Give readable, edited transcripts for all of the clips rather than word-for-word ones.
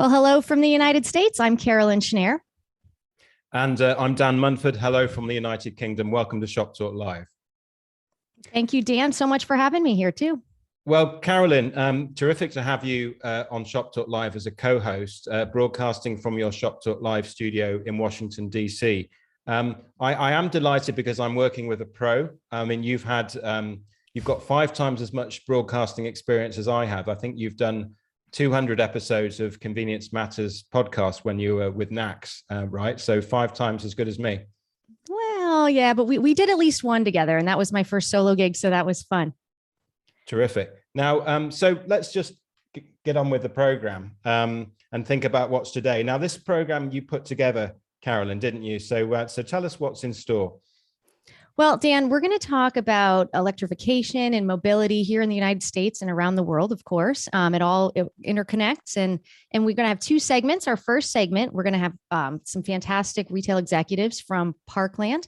Well, hello from the United States. I'm Carolyn Schnare. And I'm Dan Munford. Hello from the United Kingdom. Welcome to Shop Talk Live. Thank you, Dan, so much for having me here too. Well, Carolyn, terrific to have you on Shop Talk Live as a co-host, broadcasting from your Shop Talk Live studio in Washington, D.C. I am delighted because I'm working with a pro. I mean, you've got 5 times as much broadcasting experience as I have. I think you've done 200 episodes of Convenience Matters podcast when you were with NACS, right? So 5 times as good as me. Well, yeah, but we did at least one together, and that was my first solo gig, so that was fun. Terrific. Now, so let's just get on with the program and think about what's today. Now, this program you put together, Carolyn, didn't you? So tell us what's in store. Well, Dan, we're going to talk about electrification and mobility here in the United States and around the world, of course. It interconnects, and we're going to have 2 segments. Our first segment, we're going to have some fantastic retail executives from Parkland.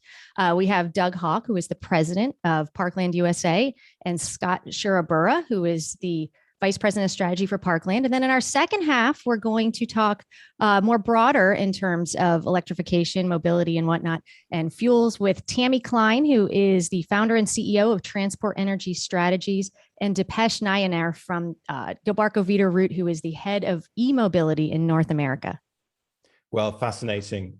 We have Doug Haugh, who is the president of Parkland USA, and Scott Sharabura, who is the Vice President of Strategy for Parkland. And then in our second half, we're going to talk more broader in terms of electrification, mobility, and whatnot, and fuels with Tammy Klein, who is the founder and CEO of Transport Energy Strategies, and Deepesh Nayanar from Gilbarco Veeder-Root, who is the head of e-mobility in North America. Well, fascinating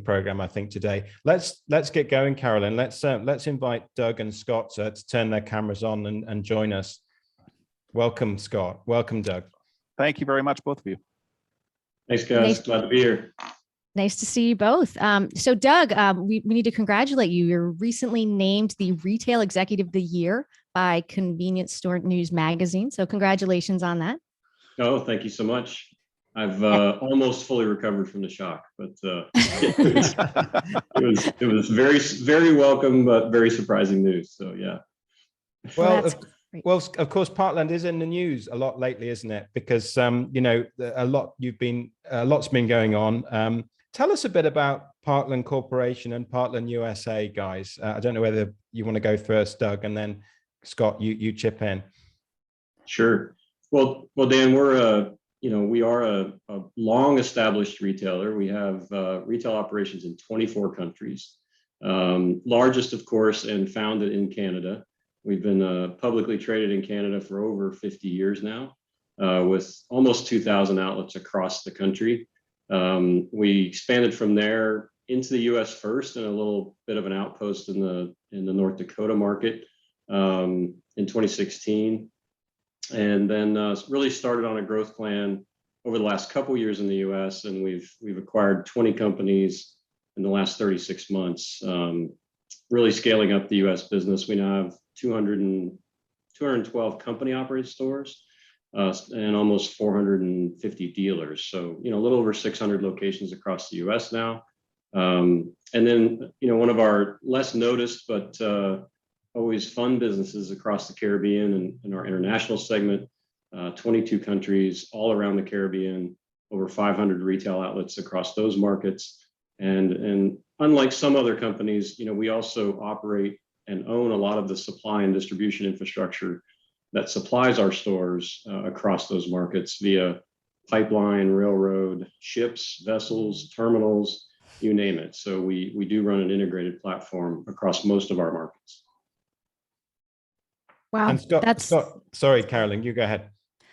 program, I think, today. Let's get going, Carolyn. Let's invite Doug and Scott to turn their cameras on and join us. Welcome, Scott. Welcome, Doug. Thank you very much, both of you. Thanks, guys. Glad to be here. Nice to see you both. So, Doug, we need to congratulate you. You're recently named the Retail Executive of the Year by Convenience Store News Magazine. So congratulations on that. Oh, thank you so much. I've almost fully recovered from the shock, but it was very, very welcome, but very surprising news. So, yeah. Well, of course, Parkland is in the news a lot lately, isn't it? Because lot's been going on. Tell us a bit about Parkland Corporation and Parkland USA, guys. I don't know whether you want to go first, Doug, and then Scott, you chip in. Sure. Well, Dan, we are a long-established retailer. We have retail operations in 24 countries. Largest, of course, and founded in Canada. We've been publicly traded in Canada for over 50 years now, with almost 2,000 outlets across the country. We expanded from there into the U.S. first, and a little bit of an outpost in the North Dakota market in 2016, and then really started on a growth plan over the last couple years in the U.S. And we've acquired 20 companies in the last 36 months, really scaling up the U.S. business. We now have 212 company-operated stores and almost 450 dealers. So, a little over 600 locations across the U.S. now. And then, one of our less noticed but always fun businesses across the Caribbean and in our international segment, 22 countries all around the Caribbean, over 500 retail outlets across those markets. And unlike some other companies, we also operate and own a lot of the supply and distribution infrastructure that supplies our stores across those markets via pipeline, railroad, ships, vessels, terminals, you name it. So we do run an integrated platform across most of our markets. Wow, and Scott, sorry, Carolyn, you go ahead.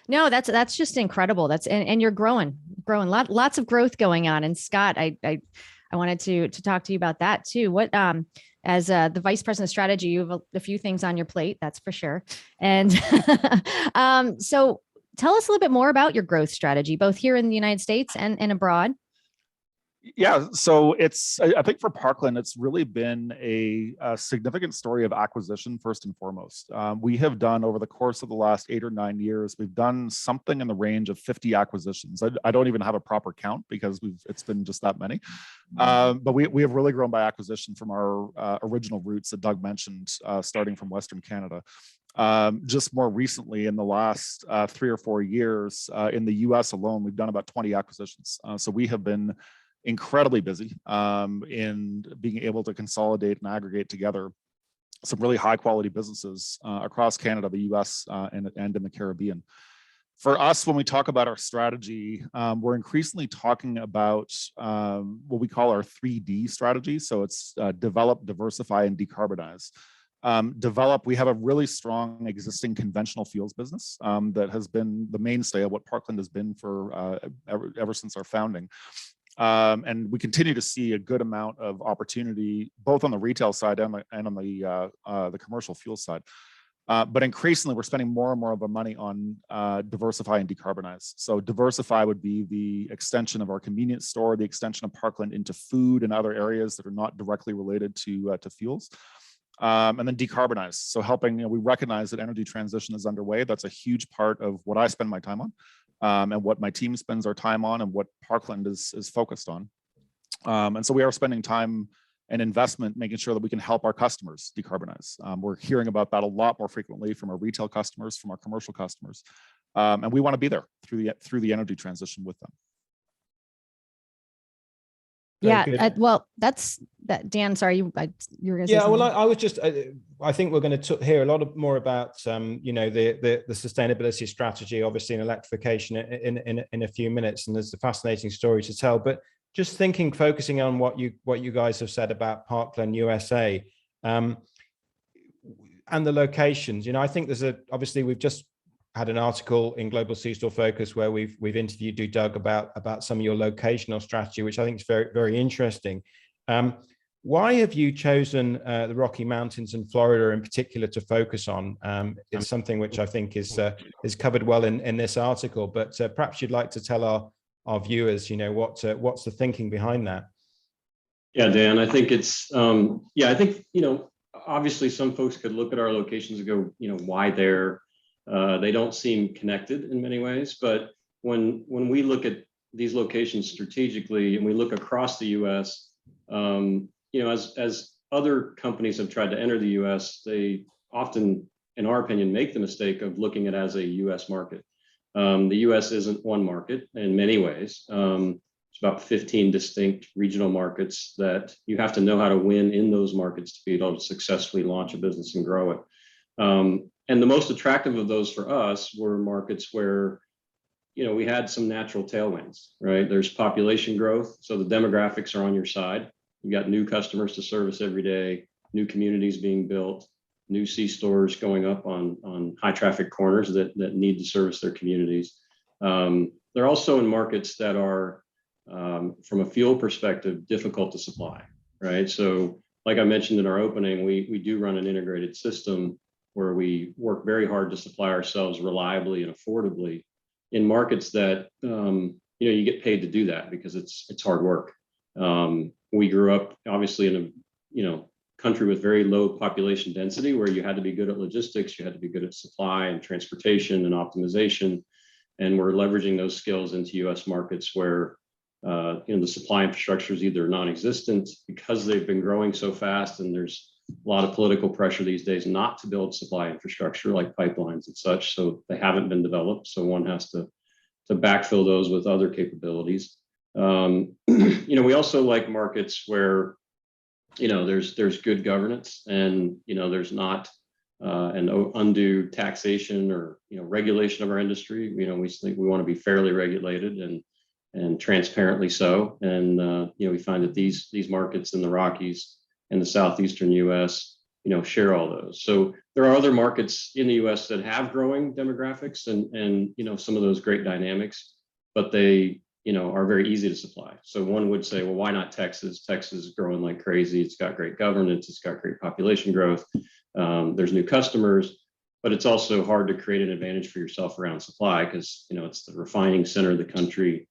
No, that's just incredible. And you're growing, lots of growth going on. And Scott, I wanted to talk to you about that too. What as the Vice President of Strategy, you have a few things on your plate, that's for sure. And so tell us a little bit more about your growth strategy, both here in the United States and abroad. Yeah, so I think for Parkland, it's really been a significant story of acquisition first and foremost. We have done over the course of the last 8 or 9 years, we've done something in the range of 50 acquisitions. I don't even have a proper count because it's been just that many. But we have really grown by acquisition from our original roots that Doug mentioned, starting from Western Canada. Just more recently, in the last 3 or 4 years, in the US alone, we've done about 20 acquisitions. So we have been incredibly busy in being able to consolidate and aggregate together some really high quality businesses across Canada, the US, and in the Caribbean. For us, when we talk about our strategy, we're increasingly talking about what we call our 3D strategy. So it's develop, diversify, and decarbonize. Develop, we have a really strong existing conventional fuels business that has been the mainstay of what Parkland has been for ever since our founding. And we continue to see a good amount of opportunity, both on the retail side and on the commercial fuel side. But increasingly, we're spending more and more of our money on diversify and decarbonize. So diversify would be the extension of our convenience store, the extension of Parkland into food and other areas that are not directly related to fuels. And then decarbonize. So helping, we recognize that energy transition is underway. That's a huge part of what I spend my time on, and what my team spends our time on, and what Parkland is focused on. And so we are spending time and investment making sure that we can help our customers decarbonize. We're hearing about that a lot more frequently from our retail customers, from our commercial customers, and we want to be there through the energy transition with them. Yeah, well, that's that. Dan, sorry, you were going to say something. Well, I was just, I think we're going to hear a lot more about, the sustainability strategy, obviously in electrification in a few minutes, and there's a fascinating story to tell. But just focusing on what you guys have said about Parkland USA, and the locations. I think obviously we've just had an article in Global C-Store Focus where we've interviewed you, Doug, about some of your locational strategy, which I think is very, very interesting. Why have you chosen the Rocky Mountains and Florida in particular to focus on? It's something which I think is covered well in this article, but perhaps you'd like to tell our viewers, what's the thinking behind that? Yeah, Dan, I think it's, I think, obviously some folks could look at our locations and go, why there? They don't seem connected in many ways, but when we look at these locations strategically and we look across the U.S., as other companies have tried to enter the U.S., they often, in our opinion, make the mistake of looking at it as a U.S. market. The U.S. isn't one market in many ways. It's about 15 distinct regional markets that you have to know how to win in those markets to be able to successfully launch a business and grow it. And the most attractive of those for us were markets where, we had some natural tailwinds, right? There's population growth, so the demographics are on your side. You got new customers to service every day, new communities being built, new C-stores going up on high traffic corners that need to service their communities. They're also in markets that are, from a fuel perspective, difficult to supply, right? So like I mentioned in our opening, we do run an integrated system where we work very hard to supply ourselves reliably and affordably in markets that, you get paid to do that because it's hard work. We grew up obviously in a, country with very low population density where you had to be good at logistics, you had to be good at supply and transportation and optimization. And we're leveraging those skills into US markets where, the supply infrastructure is either non-existent because they've been growing so fast, and there's a lot of political pressure these days not to build supply infrastructure like pipelines and such, so they haven't been developed. So one has to backfill those with other capabilities. We also like markets where, there's good governance and, there's not an undue taxation or, regulation of our industry. We think we want to be fairly regulated and transparently so. And, we find that these markets in the Rockies and the southeastern U.S., share all those. So there are other markets in the U.S. that have growing demographics and some of those great dynamics, but they, are very easy to supply. So one would say, well, why not Texas? Texas is growing like crazy. It's got great governance. It's got great population growth. There's new customers, but it's also hard to create an advantage for yourself around supply because, it's the refining center of the country.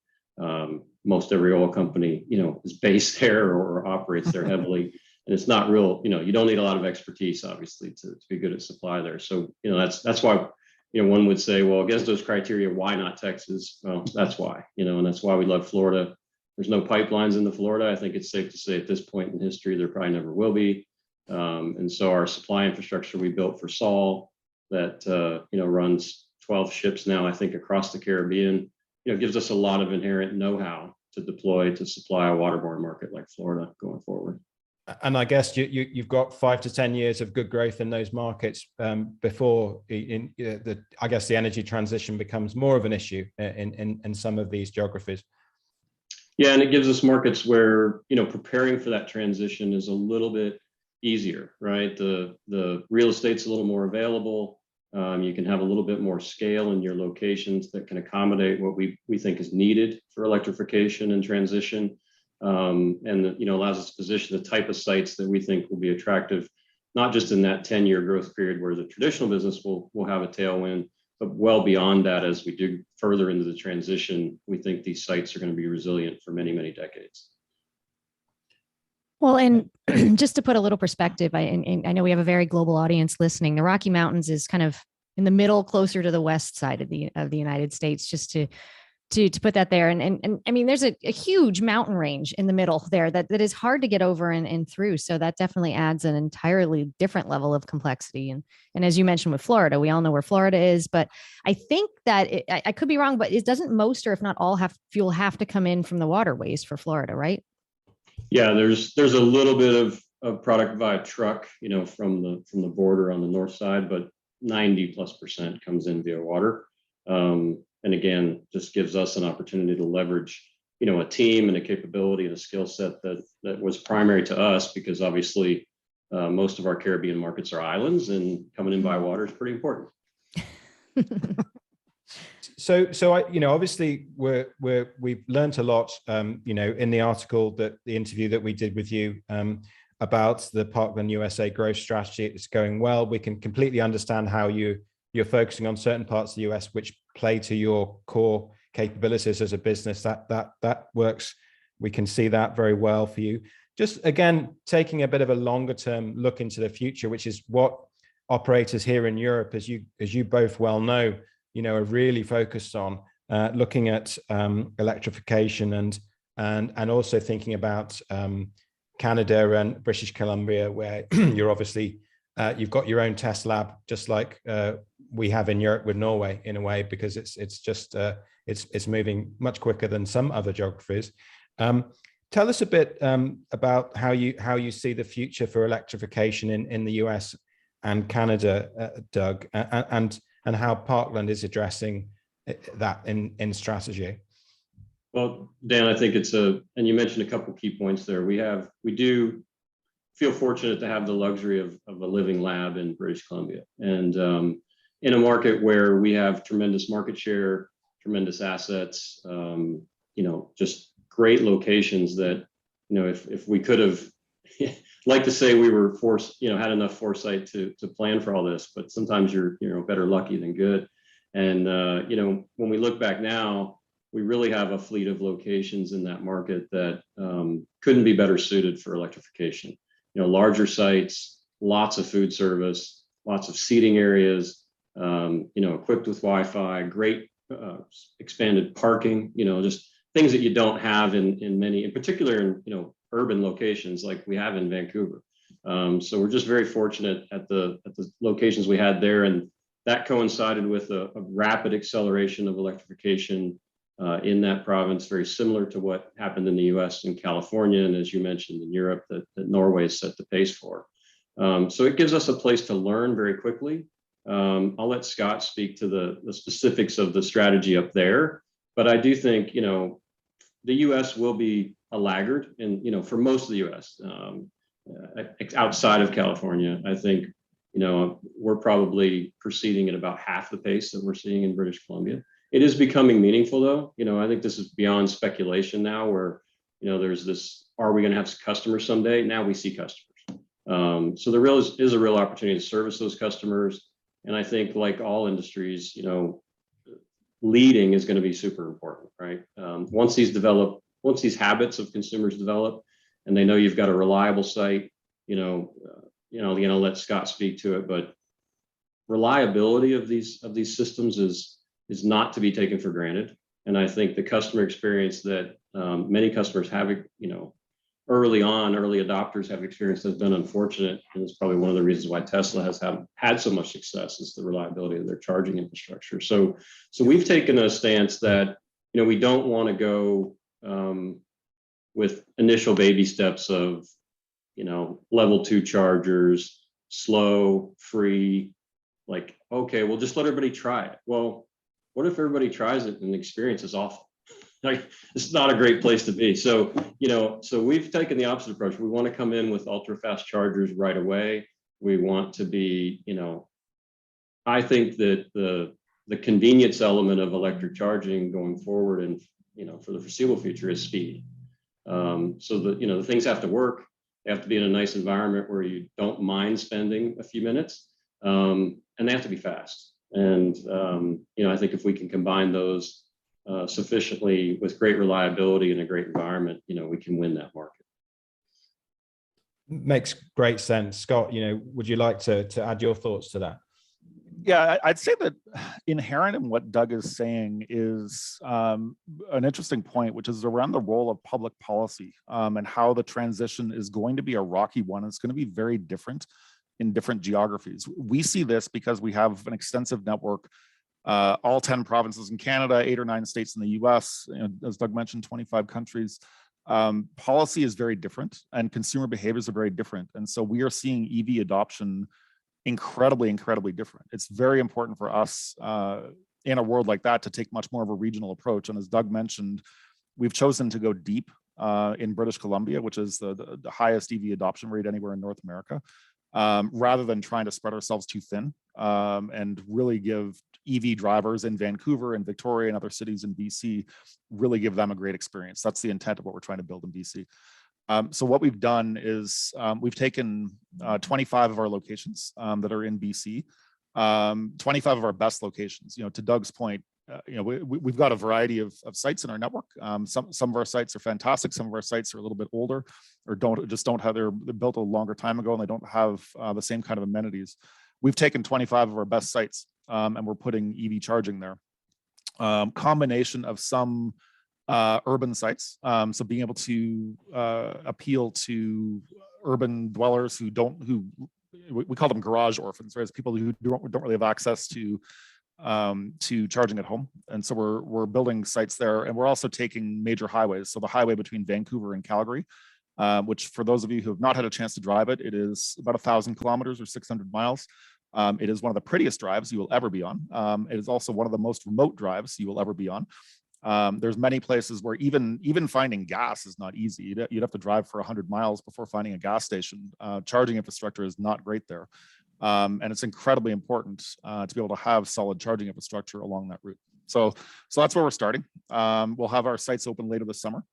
Most every oil company, is based there or operates there heavily. And it's not real, you don't need a lot of expertise, obviously, to be good at supply there. So, that's why, one would say, well, against those criteria, why not Texas? Well, that's why, and that's why we love Florida. There's no pipelines into Florida. I think it's safe to say at this point in history, there probably never will be. And so our supply infrastructure we built for Sol that, runs 12 ships now, I think, across the Caribbean, gives us a lot of inherent know-how to deploy to supply a waterborne market like Florida going forward. And I guess you've got 5 to 10 years of good growth in those markets before I guess the energy transition becomes more of an issue in some of these geographies. Yeah, and it gives us markets where, preparing for that transition is a little bit easier, right? The real estate's a little more available. You can have a little bit more scale in your locations that can accommodate what we think is needed for electrification and transition. And allows us to position the type of sites that we think will be attractive, not just in that 10-year growth period where the traditional business will have a tailwind, but well beyond that, as we dig further into the transition, we think these sites are going to be resilient for many, many decades. Well, and just to put a little perspective, I know we have a very global audience listening. The Rocky Mountains is kind of in the middle, closer to the west side of the United States, just to put that there. And I mean, there's a huge mountain range in the middle there that is hard to get over and through. So that definitely adds an entirely different level of complexity. And as you mentioned with Florida, we all know where Florida is, but I think that I could be wrong, but it doesn't most, or if not all, fuel have to come in from the waterways for Florida, right? Yeah, there's a little bit of product via truck, from the border on the north side, but 90+% comes in via water. And again, just gives us an opportunity to leverage, a team and a capability and a skill set that was primary to us, because obviously most of our Caribbean markets are islands, and coming in by water is pretty important. So obviously we've learned a lot, in the article, the interview that we did with you about the Parkland USA growth strategy. It's going well. We can completely understand how you're focusing on certain parts of the US which play to your core capabilities as a business. That works. We can see that very well for you. Just again, taking a bit of a longer term look into the future, which is what operators here in Europe, as you both well know, are really focused on, looking at electrification and also thinking about Canada and British Columbia, where you're obviously you've got your own test lab, just like we have in Europe with Norway, in a way, because it's moving much quicker than some other geographies. Tell us a bit about how you see the future for electrification in the US and Canada, Doug, and how Parkland is addressing that in strategy. Well, Dan, I think and you mentioned a couple key points there. We do feel fortunate to have the luxury of a living lab in British Columbia, and in a market where we have tremendous market share, tremendous assets, just great locations that, if we could have, like to say we were had enough foresight to plan for all this, but sometimes you're, better lucky than good. And, when we look back now, we really have a fleet of locations in that market that couldn't be better suited for electrification. Larger sites, lots of food service, lots of seating areas, equipped with Wi-Fi, great expanded parking, just things that you don't have in many, in particular in, urban locations like we have in Vancouver. So we're just very fortunate at the locations we had there, and that coincided with a rapid acceleration of electrification in that province, very similar to what happened in the US and California, and as you mentioned in Europe, that Norway has set the pace for. So it gives us a place to learn very quickly. I'll let Scott speak to the specifics of the strategy up there, but I do think, the US will be a laggard, and for most of the US, outside of California, I think, we're probably proceeding at about half the pace that we're seeing in British Columbia. It is becoming meaningful, though. I think this is beyond speculation now, where, there's this, are we going to have customers someday? Now we see customers. So there is a real opportunity to service those customers. And I think, like all industries, leading is going to be super important, right? Once these habits of consumers develop, and they know you've got a reliable site, I'll let Scott speak to it, but reliability of these systems is not to be taken for granted. And I think the customer experience that many customers have, early adopters have experienced has been unfortunate. And it's probably one of the reasons why Tesla has had so much success, is the reliability of their charging infrastructure. So we've taken a stance that, we don't want to go with initial baby steps of level 2 chargers, slow, free, like, okay, well, just let everybody try it. Well, what if everybody tries it and the experience is awful? Like, it's not a great place to be. So, so we've taken the opposite approach. We want to come in with ultra fast chargers right away. We want to be, I think that the convenience element of electric charging going forward and, for the foreseeable future is speed. So that, the things have to work. They have to be in a nice environment where you don't mind spending a few minutes, and they have to be fast. And, I think if we can combine those sufficiently with great reliability and a great environment, we can win that market. Makes great sense. Scott, would you like to add your thoughts to that? Yeah, I'd say that inherent in what Doug is saying is an interesting point, which is around the role of public policy and how the transition is going to be a rocky one. It's going to be very different in different geographies. We see this because we have an extensive network, all 10 provinces in Canada, 8 or 9 states in the US, as Doug mentioned, 25 countries. Policy is very different and consumer behaviors are very different. And so we are seeing EV adoption incredibly different. It's very important for us in a world like that to take much more of a regional approach. And as Doug mentioned, we've chosen to go deep in British Columbia, which is the highest EV adoption rate anywhere in North America, rather than trying to spread ourselves too thin and really give EV drivers in Vancouver and Victoria and other cities in BC, really give them a great experience. That's the intent of what we're trying to build in BC. So what we've done is we've taken 25 of our locations that are in BC, 25 of our best locations. To Doug's point, we've got a variety of sites in our network. Some of our sites are fantastic. Some of our sites are a little bit older, or don't have. They're built a longer time ago, and they don't have the same kind of amenities. We've taken 25 of our best sites, and we're putting EV charging there. Combination of some urban sites, so being able to appeal to urban dwellers who we call them garage orphans, right? It's people who don't really have access to charging at home. And so we're building sites there, and we're also taking major highways. So the highway between Vancouver and Calgary, which for those of you who have not had a chance to drive it, it is about 1,000 kilometers or 600 miles. It is one of the prettiest drives you will ever be on. It is also one of the most remote drives you will ever be on. There's many places where even finding gas is not easy. You'd have to drive for 100 miles before finding a gas station. Charging infrastructure is not great there. And it's incredibly important to be able to have solid charging infrastructure along that route. So that's where we're starting. We'll have our sites open later this summer.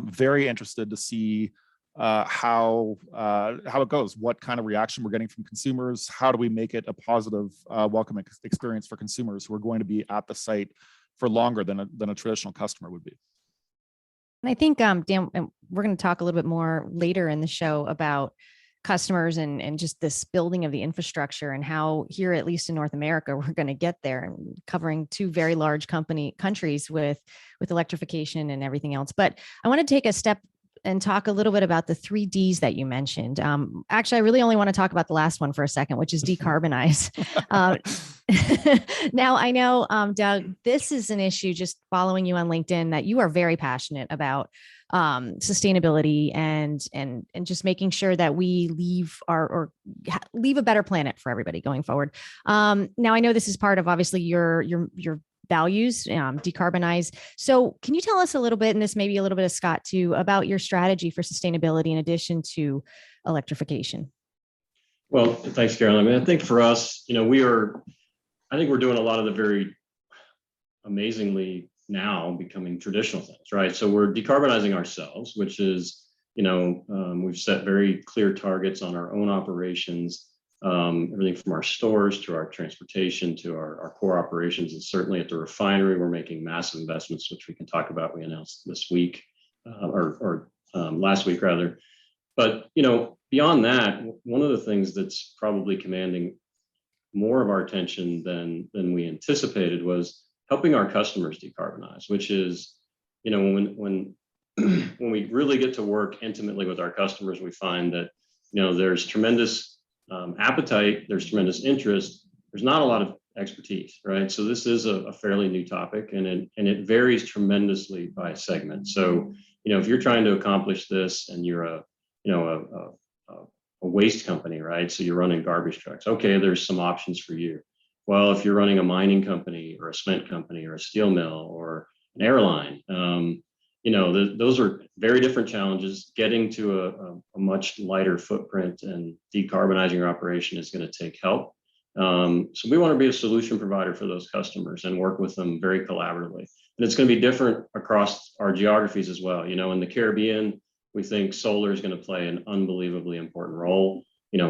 Very interested to see how it goes, what kind of reaction we're getting from consumers. How do we make it a positive, welcoming experience for consumers who are going to be at the site for longer than a traditional customer would be. And I think, Dan, and we're going to talk a little bit more later in the show about customers and just this building of the infrastructure and how here, at least in North America, we're going to get there, and covering 2 very large countries with electrification and everything else. But I want to take a step and talk a little bit about the 3 Ds that you mentioned. Actually, I really only want to talk about the last one for a second, which is decarbonize. Now, I know, Doug, this is an issue, just following you on LinkedIn, that you are very passionate about sustainability and just making sure that we leave a better planet for everybody going forward. Now, I know this is part of obviously your values, decarbonize. So can you tell us a little bit, and this may be a little bit of Scott too, about your strategy for sustainability in addition to electrification? Well, thanks, Carolyn. I mean, I think for us, I think we're doing a lot of the very amazingly now becoming traditional things, right? So we're decarbonizing ourselves, which is, we've set very clear targets on our own operations, everything from our stores to our transportation to our core operations, and certainly at the refinery, we're making massive investments, which we can talk about. We announced this week or last week rather. But beyond that, one of the things that's probably commanding more of our attention than we anticipated was helping our customers decarbonize, which is, when we really get to work intimately with our customers, we find that there's tremendous appetite, there's tremendous interest, there's not a lot of expertise, right? So this is a fairly new topic, and it varies tremendously by segment. So if you're trying to accomplish this and you're a a waste company, right? So you're running garbage trucks. Okay, there's some options for you. Well, if you're running a mining company or a cement company or a steel mill or an airline, those are very different challenges. Getting to a much lighter footprint and decarbonizing your operation is going to take help. So we want to be a solution provider for those customers and work with them very collaboratively. And it's going to be different across our geographies as well. In the Caribbean, we think solar is going to play an unbelievably important role.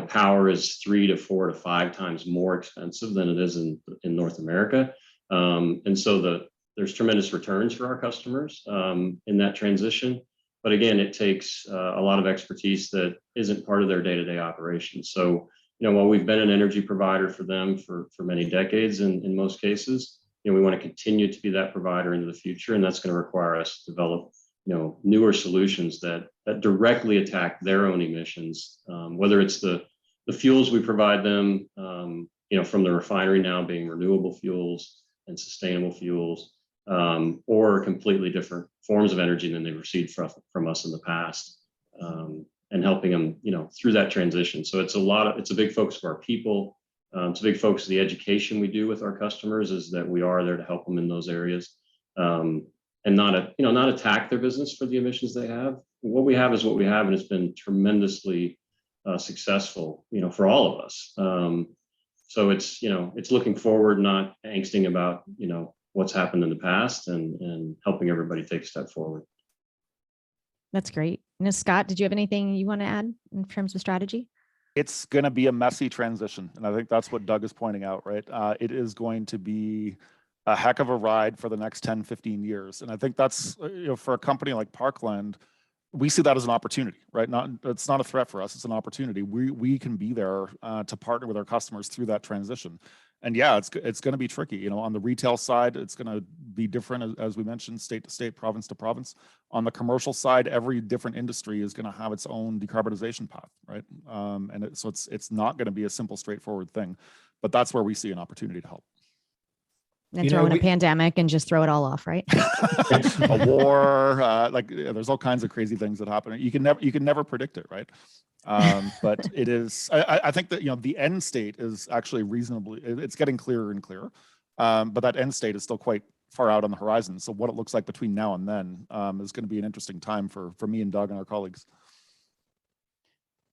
Power is 3 to 4 to 5 times more expensive than it is in North America. And so there's tremendous returns for our customers in that transition. But again, it takes a lot of expertise that isn't part of their day-to-day operations. So, while we've been an energy provider for them for many decades in most cases, we want to continue to be that provider into the future. And that's going to require us to develop newer solutions that directly attack their own emissions, whether it's the fuels we provide them, from the refinery now being renewable fuels and sustainable fuels, or completely different forms of energy than they've received from us in the past, and helping them, through that transition. So it's a big focus for our people. It's a big focus of the education we do with our customers, is that we are there to help them in those areas. And not attack their business for the emissions they have. What we have is what we have, and it's been tremendously successful, for all of us. So it's looking forward, not angsting about, what's happened in the past, and helping everybody take a step forward. That's great. Scott, did you have anything you want to add in terms of strategy? It's going to be a messy transition. And I think that's what Doug is pointing out, right? It is going to be a heck of a ride for the next 10, 15 years. And I think that's, for a company like Parkland, we see that as an opportunity, right? It's not a threat for us, it's an opportunity. We can be there to partner with our customers through that transition. And yeah, it's going to be tricky. On the retail side, it's going to be different, as we mentioned, state to state, province to province. On the commercial side, every different industry is going to have its own decarbonization path, right? So it's not going to be a simple, straightforward thing, but that's where we see an opportunity to help. And throw in a pandemic and just throw it all off, right? A war, there's all kinds of crazy things that happen. You can never predict it, right? But it is. I think that the end state is actually reasonably. It's getting clearer and clearer, but that end state is still quite far out on the horizon. So what it looks like between now and then is going to be an interesting time for me and Doug and our colleagues.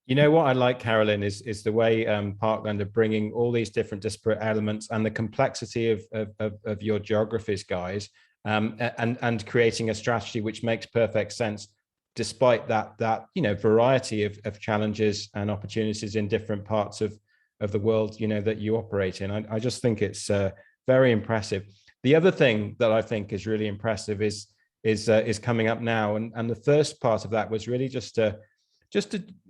What I like, Carolyn, is the way Parkland are bringing all these different disparate elements and the complexity of your geographies, guys, and creating a strategy which makes perfect sense, despite that variety of challenges and opportunities in different parts of the world that you operate in. I just think it's very impressive. The other thing that I think is really impressive is coming up now, and the first part of that was really just to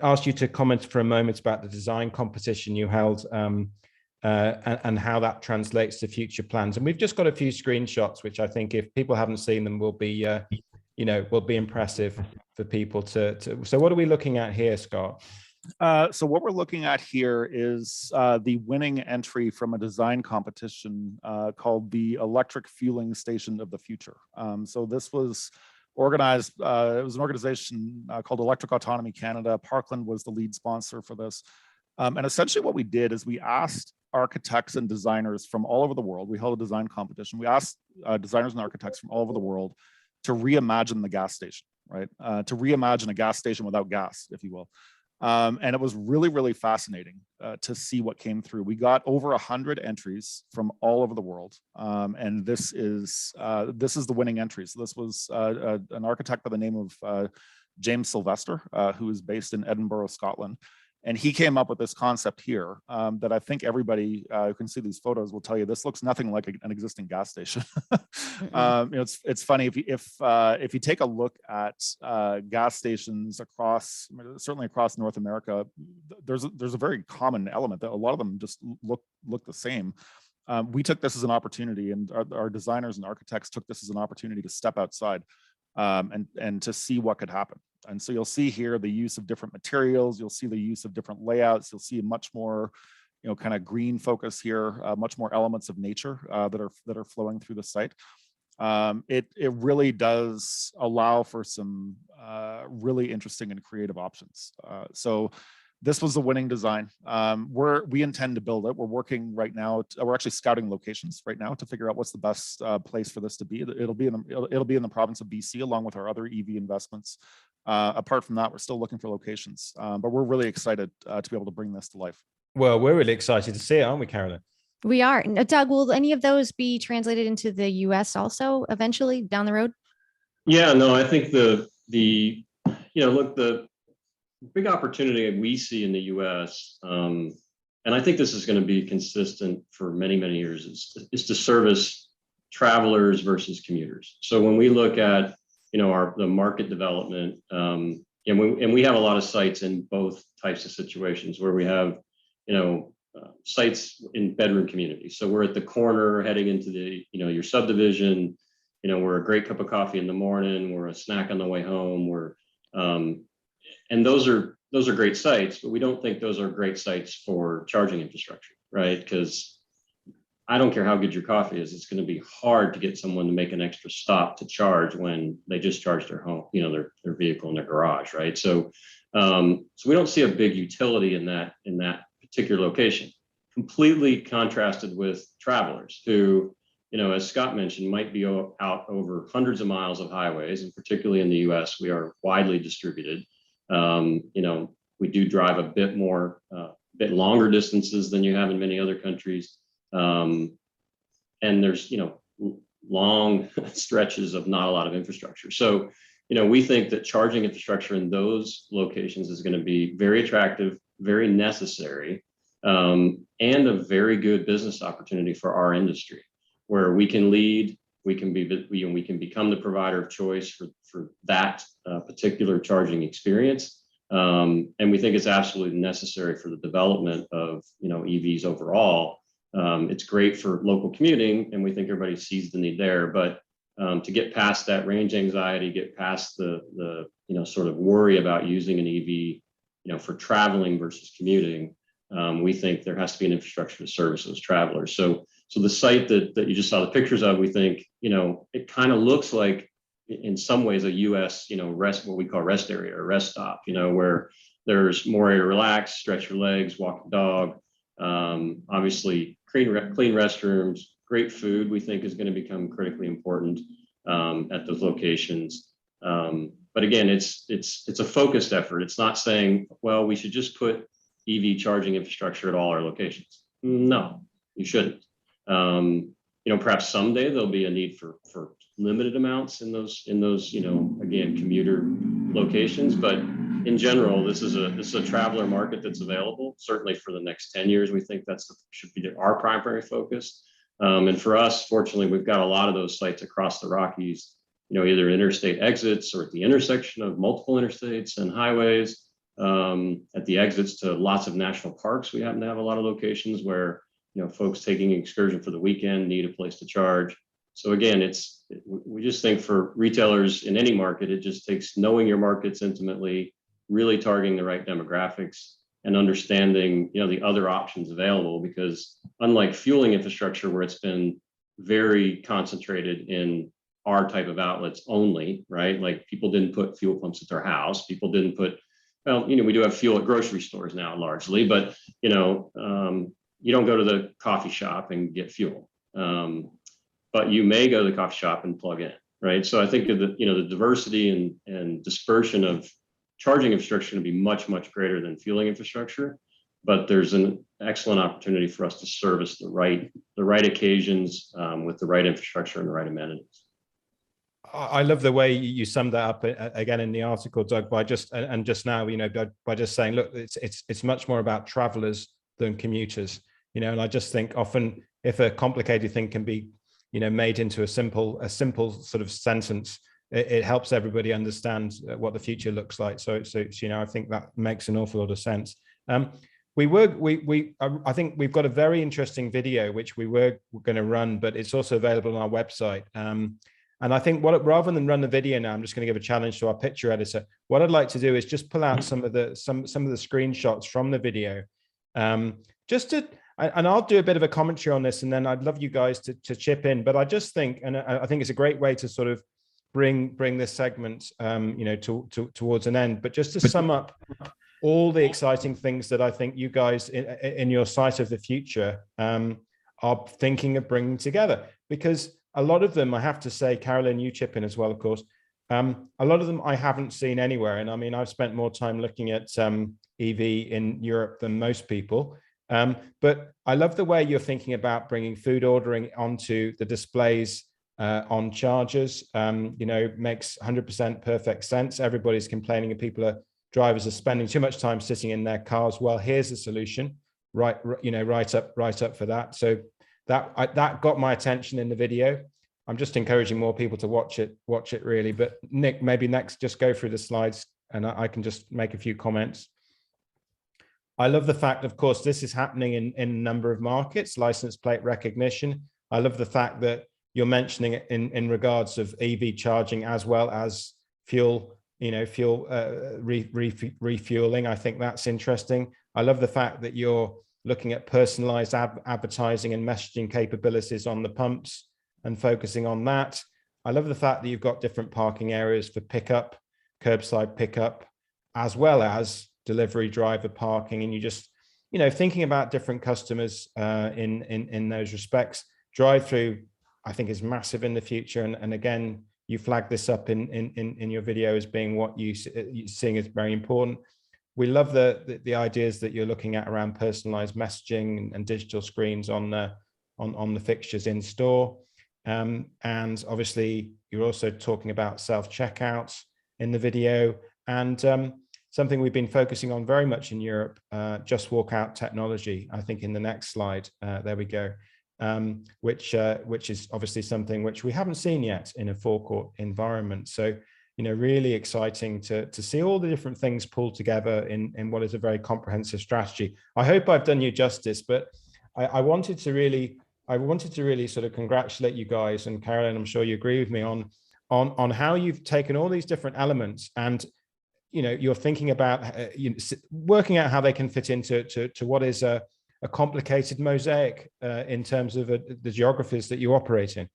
ask you to comment for a moment about the design competition you held, and how that translates to future plans. And we've just got a few screenshots, which I think, if people haven't seen them, will be impressive for people to. So what are we looking at here, Scott? So what we're looking at here is the winning entry from a design competition called the Electric Fueling Station of the Future. So this was organized, it was an organization called Electric Autonomy Canada. Parkland was the lead sponsor for this. And essentially what we did is we asked architects and designers from all over the world. We held a design competition. We asked designers and architects from all over the world to reimagine the gas station, right? To reimagine a gas station without gas, if you will. And it was really, really fascinating to see what came through. We got over 100 entries from all over the world. And this is the winning entry. So this was an architect by the name of James Sylvester, who is based in Edinburgh, Scotland. And he came up with this concept here that I think everybody who can see these photos will tell you this looks nothing like an existing gas station. It's funny if you take a look at gas stations certainly across North America, there's a very common element that a lot of them just look the same. We took this as an opportunity, and our designers and architects took this as an opportunity to step outside and to see what could happen. And so you'll see here the use of different materials. You'll see the use of different layouts. You'll see much more, kind of green focus here, much more elements of nature that are flowing through the site. it really does allow for some really interesting and creative options. So this was the winning design. We intend to build it. We're working right now. We're actually scouting locations right now to figure out what's the best place for this to be. It'll be in the province of BC, along with our other EV investments. Apart from that, we're still looking for locations, but we're really excited to be able to bring this to life. Well, we're really excited to see it, aren't we, Carolyn? We are. Doug, will any of those be translated into the US also eventually down the road? Yeah, no, I think the look, the big opportunity we see in the US, and I think this is going to be consistent for many, many years, is to service travelers versus commuters. So when we look at, the market development, and we have a lot of sites in both types of situations where we have, sites in bedroom communities. So we're at the corner heading into the, your subdivision, we're a great cup of coffee in the morning, we're a snack on the way home, and those are great sites, but we don't think those are great sites for charging infrastructure, right? Because I don't care how good your coffee is, it's going to be hard to get someone to make an extra stop to charge when they just charged their home, their vehicle in their garage, right? So we don't see a big utility in that particular location. Completely contrasted with travelers who, as Scott mentioned, might be out over hundreds of miles of highways, and particularly in the US, we are widely distributed. We do drive a bit longer distances than you have in many other countries. And there's, long stretches of not a lot of infrastructure. So, we think that charging infrastructure in those locations is going to be very attractive, very necessary, and a very good business opportunity for our industry, where we can lead, we can become the provider of choice for that particular charging experience. And we think it's absolutely necessary for the development of, EVs overall. It's great for local commuting, and we think everybody sees the need there. But to get past that range anxiety, get past the sort of worry about using an EV, for traveling versus commuting, we think there has to be an infrastructure to service those travelers. So the site that you just saw the pictures of, we think, it kind of looks like, in some ways, a US, what we call rest area or rest stop, where there's more area to relax, stretch your legs, walk the dog. Obviously, clean restrooms, great food, we think is going to become critically important at those locations. But again, it's a focused effort. It's not saying, well, we should just put EV charging infrastructure at all our locations. No, you shouldn't. Perhaps someday there'll be a need for limited amounts in those, again, commuter locations. But in general, this is a traveler market that's available. Certainly for the next 10 years, we think should be our primary focus. And for us, fortunately, we've got a lot of those sites across the Rockies, either interstate exits or at the intersection of multiple interstates and highways. At the exits to lots of national parks, we happen to have a lot of locations where, folks taking an excursion for the weekend need a place to charge. So again, we just think for retailers in any market, it just takes knowing your markets intimately, really targeting the right demographics, and understanding, the other options available. Because unlike fueling infrastructure, where it's been very concentrated in our type of outlets only, right? Like people didn't put fuel pumps at their house. People didn't put, we do have fuel at grocery stores now largely, but, you don't go to the coffee shop and get fuel. But you may go to the coffee shop and plug in, right? So I think the diversity and dispersion of charging infrastructure is going to be much, much greater than fueling infrastructure. But there's an excellent opportunity for us to service the right occasions with the right infrastructure and the right amenities. I love the way you summed that up again in the article, Doug, by just now, by just saying, look, it's much more about travelers than commuters, and I just think often if a complicated thing can be, made into a simple sort of sentence, it helps everybody understand what the future looks like. So I think that makes an awful lot of sense. I think we've got a very interesting video which we were going to run, but it's also available on our website. And I think rather than run the video now, I'm just going to give a challenge to our picture editor. What I'd like to do is just pull out some of the screenshots from the video, Just to, and I'll do a bit of a commentary on this, and then I'd love you guys to chip in. But I just think, and I think it's a great way to sort of bring this segment, towards an end. But just to sum up all the exciting things that I think you guys in your sight of the future are thinking of bringing together, because a lot of them, I have to say, Carolyn, you chip in as well, of course. A lot of them I haven't seen anywhere. And I mean, I've spent more time looking at EV in Europe than most people. But I love the way you're thinking about bringing food ordering onto the displays on chargers. Makes 100% perfect sense. Everybody's complaining and drivers are spending too much time sitting in their cars. Well, here's the solution, right up for that. So that got my attention in the video. I'm just encouraging more people to watch it really. But Nick, maybe next, just go through the slides and I can just make a few comments. I love the fact, of course, this is happening in a number of markets, license plate recognition. I love the fact that you're mentioning it in regards of EV charging as well as fuel refueling. I think that's interesting. I love the fact that you're looking at personalized advertising and messaging capabilities on the pumps and focusing on that. I love the fact that you've got different parking areas for pickup, curbside pickup, as well as delivery driver parking. And you just, thinking about different customers in those respects. Drive-through, I think, is massive in the future. And again, you flagged this up in your video as being what you're seeing as very important. We love the ideas that you're looking at around personalized messaging and digital screens on the fixtures in store. And obviously, you're also talking about self-checkouts in the video, and something we've been focusing on very much in Europe, just walk out technology. I think in the next slide, there we go, which is obviously something which we haven't seen yet in a forecourt environment. So, really exciting to see all the different things pulled together in what is a very comprehensive strategy. I hope I've done you justice, but I wanted to really sort of congratulate you guys, and Carolyn, I'm sure you agree with me on how you've taken all these different elements and you're thinking about working out how they can fit into what is a complicated mosaic in terms of the geographies that you operate in.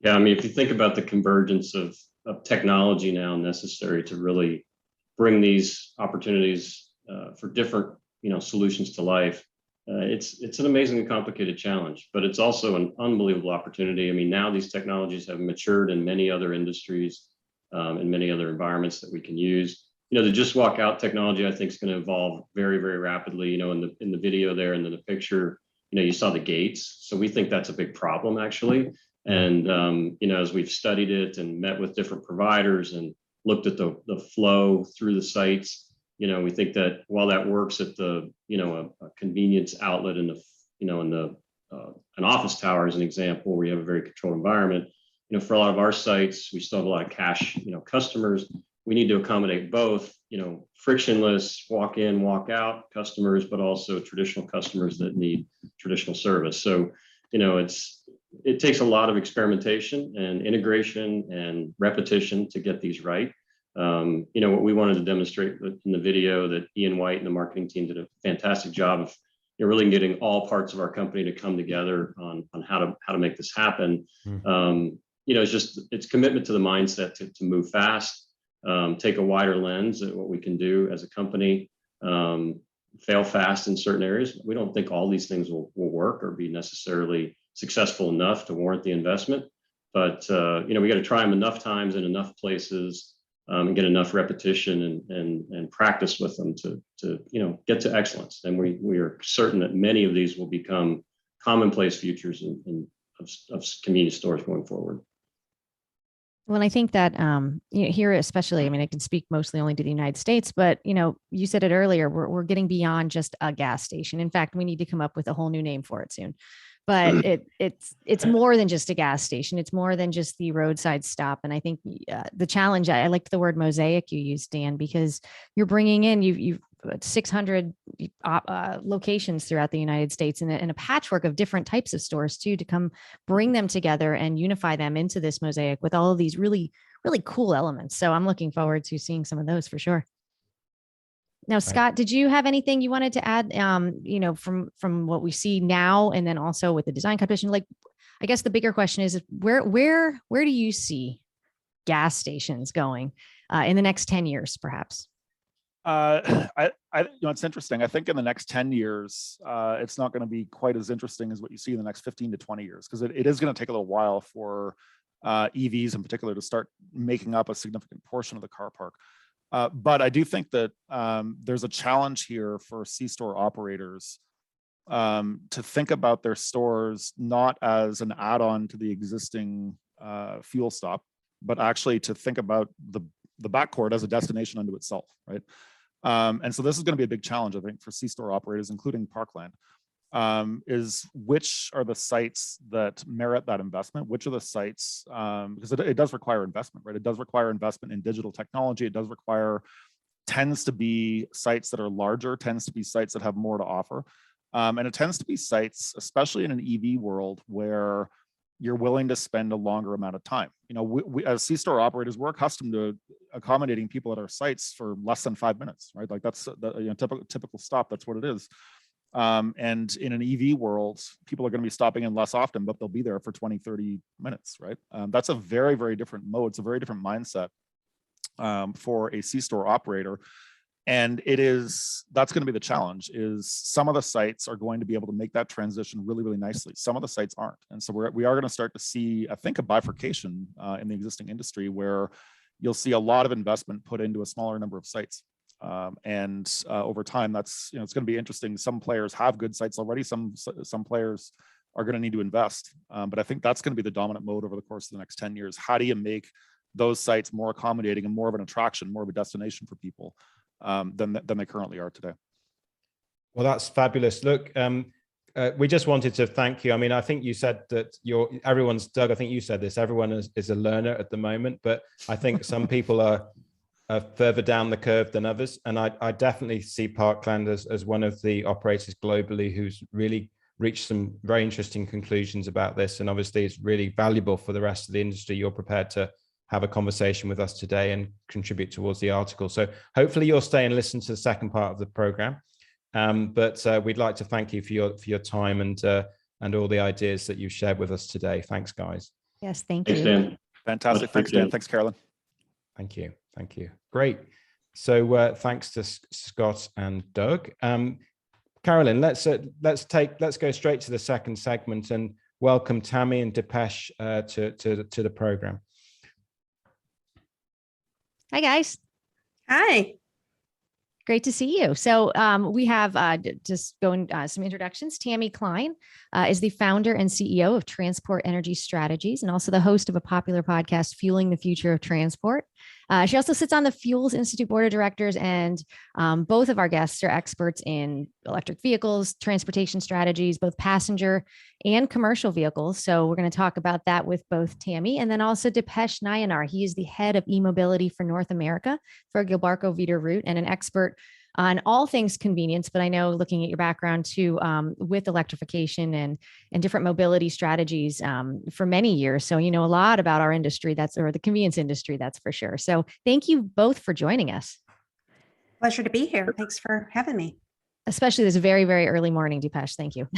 Yeah, I mean, if you think about the convergence of technology now necessary to really bring these opportunities for different solutions to life, it's an amazingly complicated challenge, but it's also an unbelievable opportunity. I mean, now these technologies have matured in many other industries, in many other environments that we can use. The just walk out technology, I think, is going to evolve very, very rapidly. In the video there and in the picture, you saw the gates. So we think that's a big problem, actually. And as we've studied it and met with different providers and looked at the flow through the sites, we think that while that works at the a convenience outlet in the an office tower as an example, where you have a very controlled environment, for a lot of our sites, we still have a lot of cash customers. We need to accommodate both frictionless walk in, walk out customers, but also traditional customers that need traditional service. So it takes a lot of experimentation and integration and repetition to get these right. What we wanted to demonstrate in the video, that Ian White and the marketing team did a fantastic job of really getting all parts of our company to come together on how to make this happen. It's commitment to the mindset to move fast, take a wider lens at what we can do as a company, fail fast in certain areas. We don't think all these things will work or be necessarily successful enough to warrant the investment, but we got to try them enough times in enough places and get enough repetition and practice with them to get to excellence. And we are certain that many of these will become commonplace features of convenience stores going forward. Well, I think that here, especially, I mean, I can speak mostly only to the United States, but you said it earlier, we're getting beyond just a gas station. In fact, we need to come up with a whole new name for it soon. But it's more than just a gas station. It's more than just the roadside stop. And I think the challenge, I liked the word mosaic you used, Dan, because you're bringing in, you've 600 locations throughout the United States and a patchwork of different types of stores too, to come bring them together and unify them into this mosaic with all of these really, really cool elements. So I'm looking forward to seeing some of those for sure. Now, Scott, did you have anything you wanted to add, from what we see now, and then also with the design competition? Like, I guess the bigger question is where do you see gas stations going in the next 10 years, perhaps? It's interesting. I think in the next 10 years, it's not going to be quite as interesting as what you see in the next 15 to 20 years, because it is going to take a little while for EVs in particular to start making up a significant portion of the car park. But I do think that there's a challenge here for C-store operators to think about their stores not as an add-on to the existing fuel stop, but actually to think about the backcourt as a destination unto itself, right? And so this is going to be a big challenge, I think, for C-store operators, including Parkland, is which are the sites that merit that investment? Which are the sites, because it does require investment, right? It does require investment in digital technology. It does require, tends to be sites that are larger, tends to be sites that have more to offer. And it tends to be sites, especially in an EV world, where you're willing to spend a longer amount of time. We as C-store operators, we're accustomed to accommodating people at our sites for less than 5 minutes, right? Like that's the typical stop. That's what it is. And in an EV world, people are going to be stopping in less often, but they'll be there for 20, 30 minutes, right? That's a very, very different mode. It's a very different mindset for a C-store operator. And that's going to be the challenge, is some of the sites are going to be able to make that transition really, really nicely. Some of the sites aren't. And so we are going to start to see, I think, a bifurcation in the existing industry where you'll see a lot of investment put into a smaller number of sites. And over time, that's, it's going to be interesting. Some players have good sites already. Some players are going to need to invest. But I think that's going to be the dominant mode over the course of the next 10 years. How do you make those sites more accommodating and more of an attraction, more of a destination for people than they currently are today? Well, that's fabulous. Look, we just wanted to thank you. I mean, I think you said that Doug, I think you said this, everyone is a learner at the moment, but I think some people are further down the curve than others. And I definitely see Parkland as one of the operators globally who's really reached some very interesting conclusions about this. And obviously it's really valuable for the rest of the industry. You're prepared to have a conversation with us today and contribute towards the article. So hopefully you'll stay and listen to the second part of the program. But we'd like to thank you for your time and all the ideas that you've shared with us today. Thanks, guys. Yes, thank you. Thanks, Dan. Fantastic. Thanks, Dan. Thanks, Carolyn. Thank you. Thank you. Great. So thanks to Scott and Doug. Carolyn, let's go straight to the second segment and welcome Tammy and Deepesh to the program. Hi, guys. Hi. Great to see you. So we have just going some introductions. Tammy Klein is the founder and CEO of Transport Energy Strategies and also the host of a popular podcast, Fueling the Future of Transport. She also sits on the Fuels Institute Board of Directors, and both of our guests are experts in electric vehicles, transportation strategies, both passenger and commercial vehicles. So we're going to talk about that with both Tammy and then also Deepesh Nayanar. He is the head of e-mobility for North America for Gilbarco Veeder-Root and an expert on all things convenience, but I know looking at your background too, with electrification and different mobility strategies for many years. So you know a lot about our industry, or the convenience industry, that's for sure. So thank you both for joining us. Pleasure to be here. Thanks for having me. Especially this very, very early morning, Deepesh. Thank you.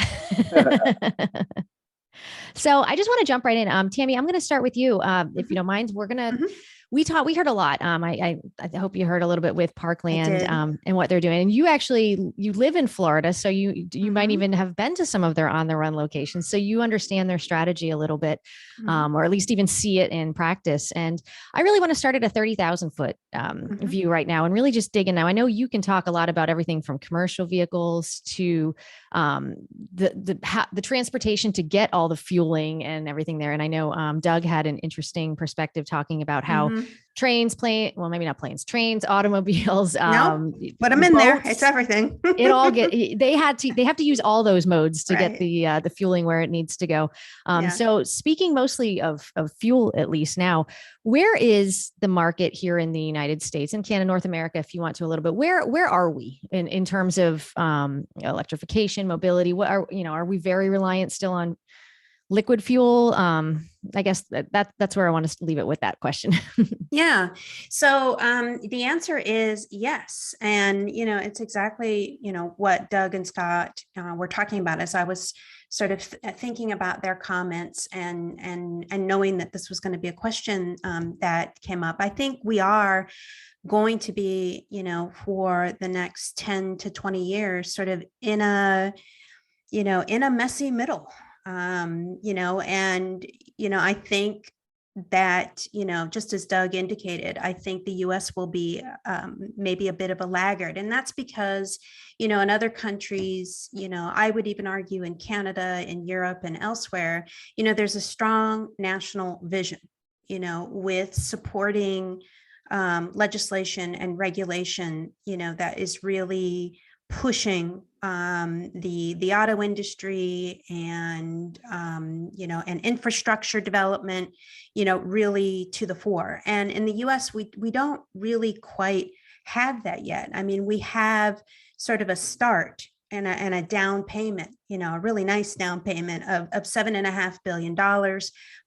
So I just want to jump right in. Tammy, I'm going to start with you. If you don't mind, we're going to, we heard a lot. I hope you heard a little bit with Parkland and what they're doing. And you live in Florida, so you might even have been to some of their on the run locations. So you understand their strategy a little bit, or at least even see it in practice. And I really want to start at a 30,000 foot view right now and really just dig in. Now, I know you can talk a lot about everything from commercial vehicles to the transportation to get all the fueling and everything there. And I know Doug had an interesting perspective talking about how trains, automobiles, put them in there. It's everything. They have to use all those modes to get the fueling where it needs to go. So speaking mostly of fuel, at least now, where is the market here in the United States and Canada, North America, if you want to a little bit, where are we in terms of electrification, mobility? Are we very reliant still on liquid fuel? I guess that's where I want to leave it with that question. Yeah. So the answer is yes. And, it's exactly, what Doug and Scott were talking about as I was sort of thinking about their comments and knowing that this was going to be a question that came up. I think we are going to be, for the next 10 to 20 years, sort of in a messy middle, and, I think that, just as Doug indicated, I think the US will be maybe a bit of a laggard. And that's because, in other countries, I would even argue in Canada, in Europe and elsewhere, there's a strong national vision, with supporting legislation and regulation, that is really pushing the auto industry and and infrastructure development, really to the fore. And in the US, we don't really quite have that yet. I mean, we have sort of a start and a down payment, a really nice down payment of $7.5 billion.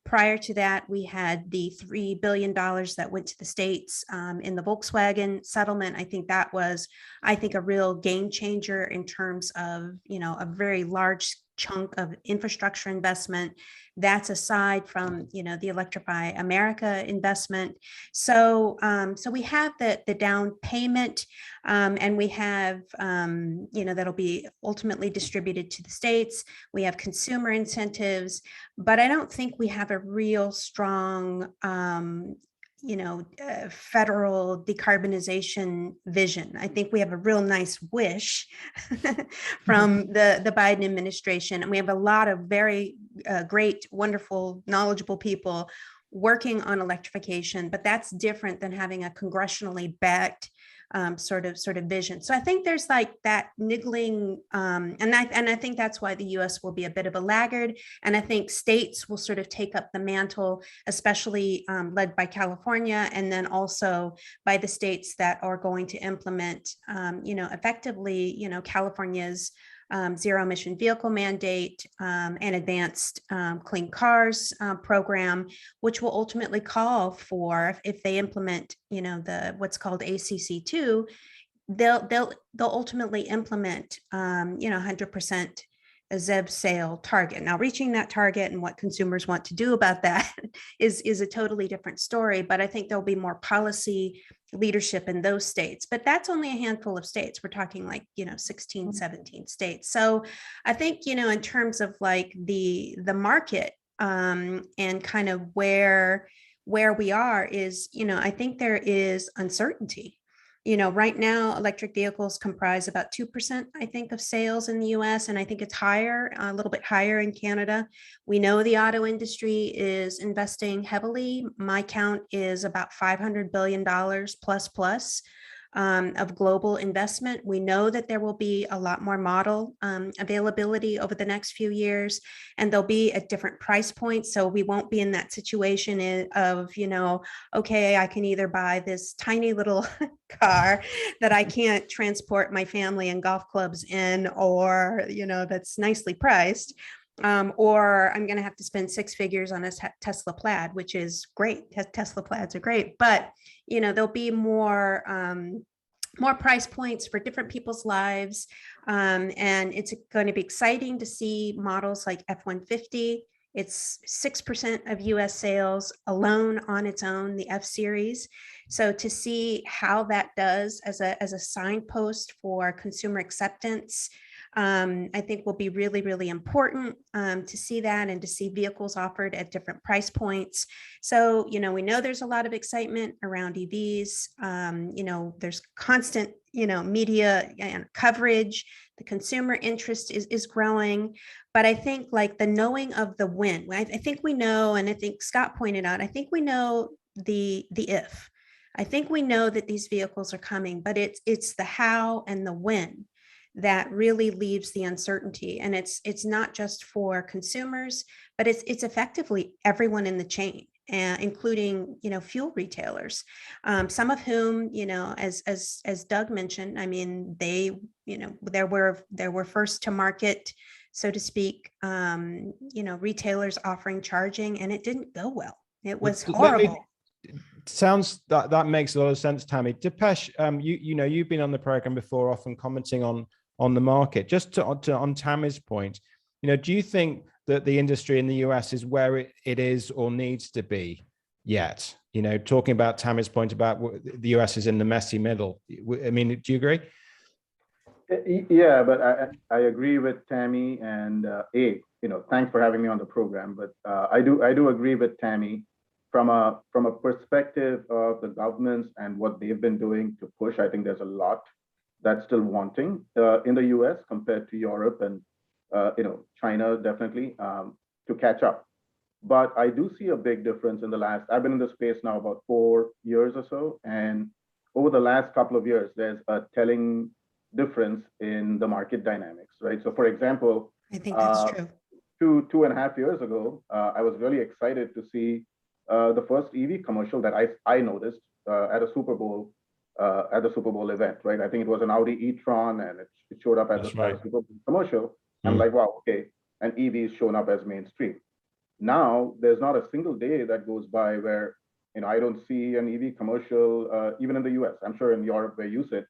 Prior to that, we had the $3 billion that went to the states in the Volkswagen settlement. I think that was, a real game changer in terms of, a very large chunk of infrastructure investment. That's aside from, the Electrify America investment. So, so we have the down payment, and we have, that'll be ultimately distributed to the states. We have consumer incentives, but I don't think we have a real strong, federal decarbonization vision. I think we have a real nice wish from the Biden administration, and we have a lot of very great, wonderful, knowledgeable people working on electrification, but that's different than having a congressionally backed sort of vision. So I think there's like that niggling, and I think that's why the U.S. will be a bit of a laggard, and I think states will sort of take up the mantle, especially led by California, and then also by the states that are going to implement, effectively, California's zero emission vehicle mandate and advanced clean cars program, which will ultimately call for, if they implement, the what's called ACC2, they'll ultimately implement, 100% a ZEV sale target. Now, reaching that target and what consumers want to do about that is a totally different story. But I think there'll be more policy leadership in those states. But that's only a handful of states. We're talking like, 16, 17 states. So I think, in terms of like the market and kind of where we are is, I think there is uncertainty. Right now, electric vehicles comprise about 2%, I think, of sales in the US, and I think it's higher, a little bit higher in Canada. We know the auto industry is investing heavily. My count is about $500 billion plus of global investment. We know that there will be a lot more model availability over the next few years, and they'll be at different price points. So we won't be in that situation of, okay, I can either buy this tiny little car that I can't transport my family and golf clubs in, or, that's nicely priced. Or I'm going to have to spend six figures on a Tesla Plaid, which is great. Tesla Plaids are great, but there'll be more price points for different people's lives, and it's going to be exciting to see models like F-150. It's 6% of U.S. sales alone on its own, the F series. So to see how that does as a signpost for consumer acceptance, I think will be really, really important to see that, and to see vehicles offered at different price points. So, we know there's a lot of excitement around EVs. There's constant, media and coverage. The consumer interest is growing. But I think like the knowing of the when, I think we know, and I think Scott pointed out, I think we know the if. I think we know that these vehicles are coming, but it's the how and the when that really leaves the uncertainty. And it's not just for consumers, but it's effectively everyone in the chain, including, fuel retailers, some of whom, as Doug mentioned, I mean, they, there were first to market so to speak, retailers offering charging, and it didn't go well. It was horrible. Sounds that makes a lot of sense, Tammy. Deepesh, you've been on the program before, often commenting on the market. Just on Tammy's point, do you think that the industry in the US is where it is or needs to be yet? Talking about Tammy's point about the US is in the messy middle. I mean, do you agree? Yeah, but I agree with Tammy, and thanks for having me on the program. But I do agree with Tammy from a perspective of the governments and what they've been doing to push. I think there's a lot that's still wanting in the US compared to Europe and China, definitely, to catch up. But I do see a big difference in the last, I've been in the space now about 4 years or so, and over the last couple of years, there's a telling difference in the market dynamics, right? So for example, I think that's true. 2.5 years ago, I was really excited to see the first EV commercial that I noticed at a Super Bowl event, right? I think it was an Audi e-tron, and it showed up as a Super Bowl commercial. I'm like, wow, okay, and EVs shown up as mainstream. Now there's not a single day that goes by where I don't see an EV commercial, even in the US. I'm sure in Europe where you sit,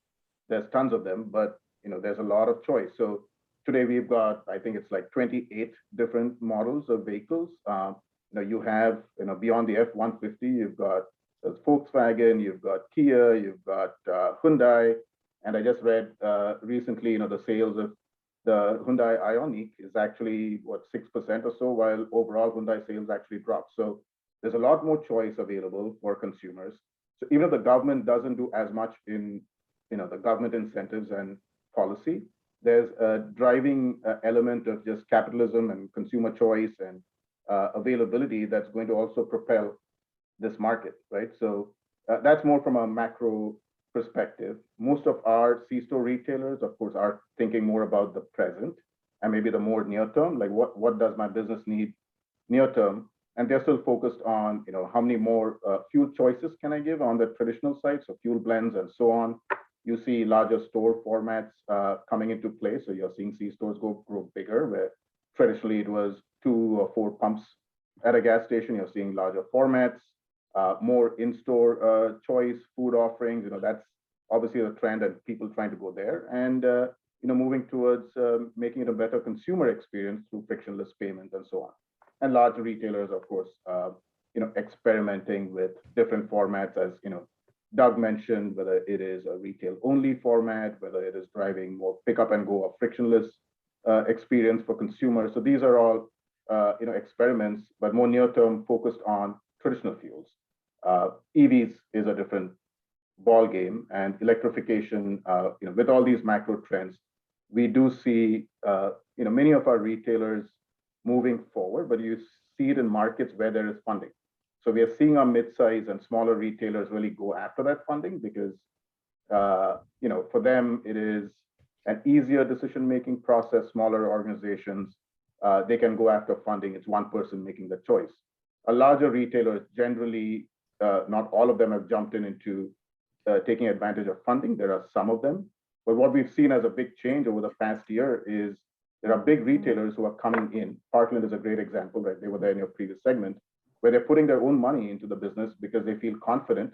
there's tons of them, but there's a lot of choice. So today we've got, I think it's like 28 different models of vehicles. You have, beyond the F-150, you've got Volkswagen, you've got Kia, you've got Hyundai. And I just read recently, the sales of the Hyundai Ioniq is actually, 6% or so, while overall Hyundai sales actually dropped. So there's a lot more choice available for consumers. So even if the government doesn't do as much in, the government incentives and policy, there's a driving element of just capitalism and consumer choice and availability that's going to also propel this market, right? So that's more from a macro perspective. Most of our C-store retailers, of course, are thinking more about the present and maybe the more near term, like what does my business need near term? And they're still focused on, how many more fuel choices can I give on the traditional side, so fuel blends and so on. You see larger store formats coming into play. So you're seeing C-stores grow bigger, where traditionally it was 2 or 4 pumps at a gas station. You're seeing larger formats, more in-store choice, food offerings. That's obviously the trend and people trying to go there. And, moving towards making it a better consumer experience through frictionless payment and so on. And larger retailers, of course, experimenting with different formats, as, Doug mentioned, whether it is a retail only format, whether it is driving more pick up and go or frictionless experience for consumers. So these are all, experiments, but more near term focused on traditional fuels. EVs is a different ball game, and electrification, with all these macro trends, we do see, many of our retailers moving forward, but you see it in markets where there is funding. So we are seeing our mid-size and smaller retailers really go after that funding because, for them, it is an easier decision-making process. Smaller organizations, they can go after funding. It's one person making the choice. A larger retailer, generally, not all of them have jumped into taking advantage of funding. There are some of them. But what we've seen as a big change over the past year is there are big retailers who are coming in. Parkland is a great example, right? They were there in your previous segment, where they're putting their own money into the business because they feel confident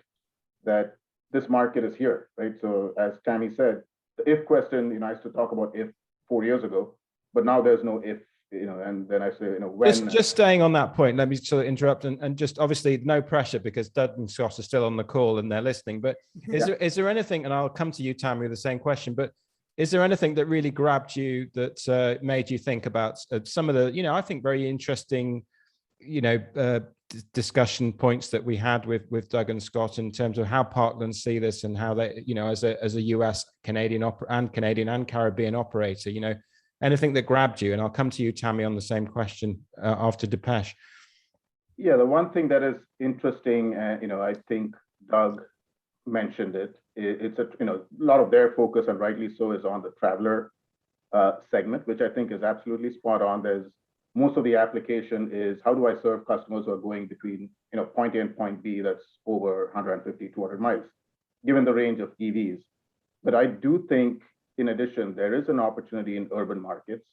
that this market is here, right? So as Tammy said, the if question, I used to talk about if 4 years ago, but now there's no if, and then I say, when. Just staying on that point, let me sort of interrupt and just obviously no pressure because Doug and Scott are still on the call and they're listening, but is there anything, and I'll come to you, Tammy, with the same question, but is there anything that really grabbed you that made you think about some of the, I think very interesting, discussion points that we had with Doug and Scott in terms of how Parkland see this and how they, as a US, Canadian and Caribbean operator, anything that grabbed you? And I'll come to you, Tammy, on the same question after Deepesh. Yeah, the one thing that is interesting, I think Doug mentioned it. It's a lot of their focus, and rightly so, is on the traveler segment, which I think is absolutely spot on. There's most of the application is how do I serve customers who are going between point A and point B that's over 150, 200 miles, given the range of EVs. But I do think, in addition, there is an opportunity in urban markets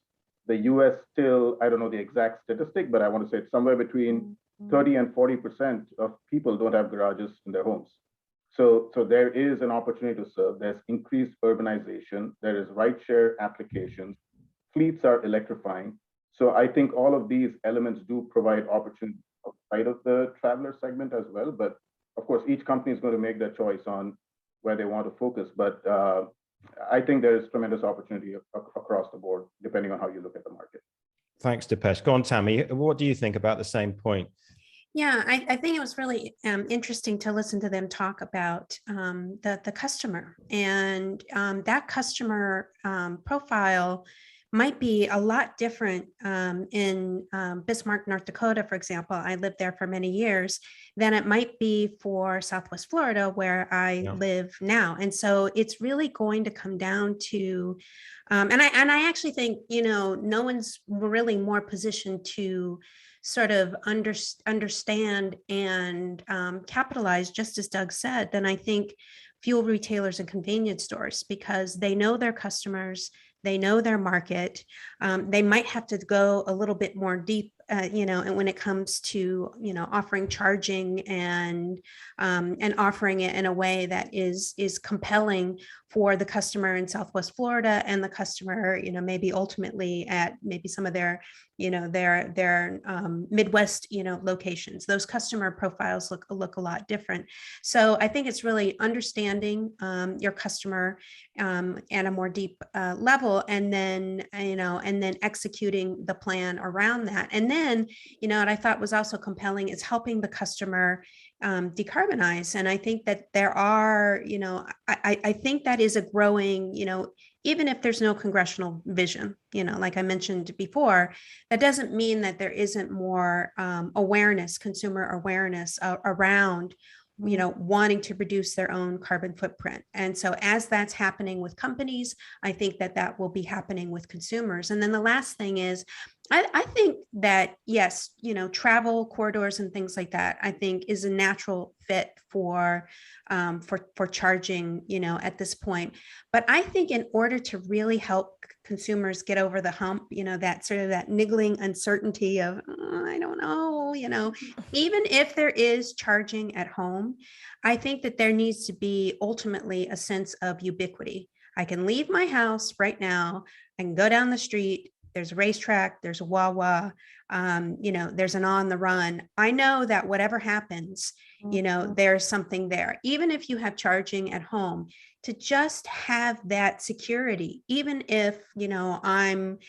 The US still, I don't know the exact statistic, but I want to say it's somewhere between 30 and 40% of people don't have garages in their homes. So there is an opportunity to serve. There's increased urbanization. There is rideshare applications. Fleets are electrifying. So I think all of these elements do provide opportunity outside of the traveler segment as well. But of course, each company is going to make their choice on where they want to focus. But I think there is tremendous opportunity across the board, depending on how you look at the market. Thanks, Deepesh. Go on, Tammy. What do you think about the same point? Yeah, I think it was really interesting to listen to them talk about the customer, and that customer profile might be a lot different in Bismarck, North Dakota, for example. I lived there for many years, than it might be for Southwest Florida, where I live now. And so it's really going to come down to, and I actually think, no one's really more positioned to sort of understand and capitalize, just as Doug said, than I think fuel retailers and convenience stores, because they know their customers, they know their market. They might have to go a little bit more deep, and when it comes to, offering charging and offering it in a way that is compelling for the customer in Southwest Florida and the customer, maybe ultimately at maybe some of their, their Midwest, locations. Those customer profiles look a lot different. So I think it's really understanding your customer at a more deep level, and then, and then executing the plan around that. And then, what I thought was also compelling is helping the customer decarbonize. And I think that there are, I think that is a growing, even if there's no congressional vision, like I mentioned before, that doesn't mean that there isn't more awareness, consumer awareness around, wanting to reduce their own carbon footprint. And so as that's happening with companies, I think that will be happening with consumers. And then the last thing is, I think that, yes, travel corridors and things like that, I think is a natural fit for charging, at this point. But I think in order to really help consumers get over the hump, that sort of that niggling uncertainty of, I don't know, even if there is charging at home, I think that there needs to be ultimately a sense of ubiquity. I can leave my house right now and go down the street. There's a racetrack, there's a Wawa, there's an On the Run. I know that whatever happens, there's something there. Even if you have charging at home, to just have that security, even if, I'm,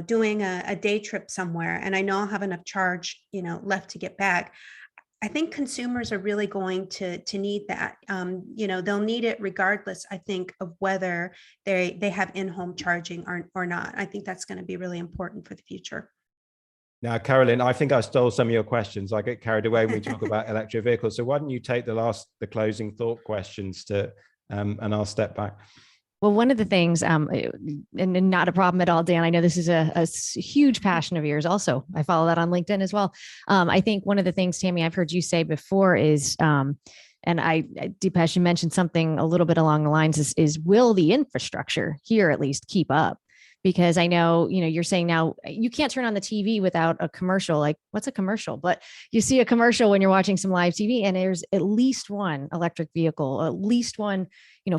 doing a day trip somewhere and I know I'll have enough charge, left to get back. I think consumers are really going to need that. They'll need it regardless, I think, of whether they have in-home charging or not. I think that's going to be really important for the future. Now, Carolyn, I think I stole some of your questions. I get carried away when we talk about electric vehicles. So why don't you take the closing thought questions and I'll step back. Well, one of the things, and not a problem at all, Dan, I know this is a huge passion of yours also. I follow that on LinkedIn as well. I think one of the things, Tammy, I've heard you say before is, and Deepesh, you mentioned something a little bit along the lines is will the infrastructure here at least keep up? Because I know, you're saying now you can't turn on the TV without a commercial. Like, what's a commercial? But you see a commercial when you're watching some live TV, and there's at least one electric vehicle, at least one,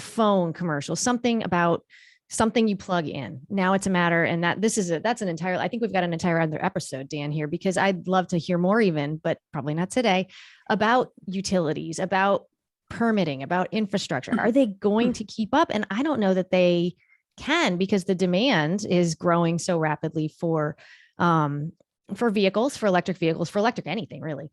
phone commercial, something about something you plug in. Now it's a matter, and I think we've got an entire other episode, Dan, here, because I'd love to hear more even, but probably not today, about utilities, about permitting, about infrastructure. Are they going to keep up? And I don't know that they can, because the demand is growing so rapidly for vehicles, for electric vehicles, for electric anything really.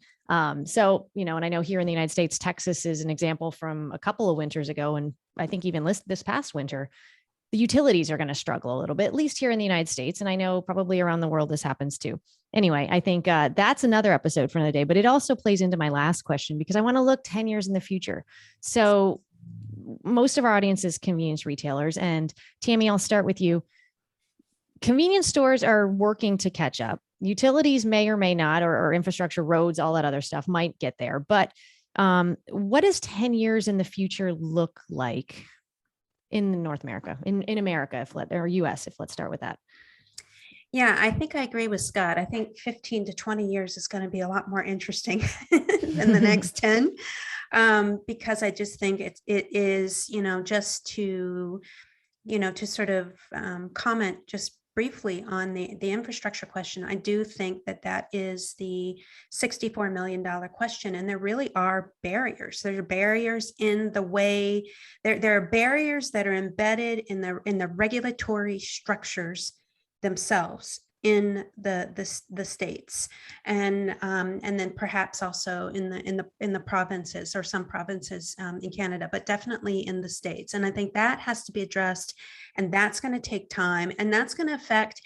So, and I know here in the United States, Texas is an example from a couple of winters ago. And I think even this past winter, the utilities are going to struggle a little bit, at least here in the United States. And I know probably around the world, this happens too. Anyway, I think that's another episode for another day, but it also plays into my last question, because I want to look 10 years in the future. So most of our audience is convenience retailers. And Tammy, I'll start with you. Convenience stores are working to catch up. Utilities may or may not, or infrastructure, roads, all that other stuff might get there. But what does 10 years in the future look like in North America, in America, or US, let's start with that? Yeah, I think I agree with Scott. I think 15 to 20 years is going to be a lot more interesting than the next 10, because I just think it is, just to, to sort of comment just briefly on the infrastructure question. I do think that is the $64 million question. And there really are barriers. There are barriers in the way, there are barriers that are embedded in the regulatory structures themselves in the states, and then perhaps also in the provinces, or some provinces in Canada, but definitely in the states. And I think that has to be addressed, and that's going to take time, and that's going to affect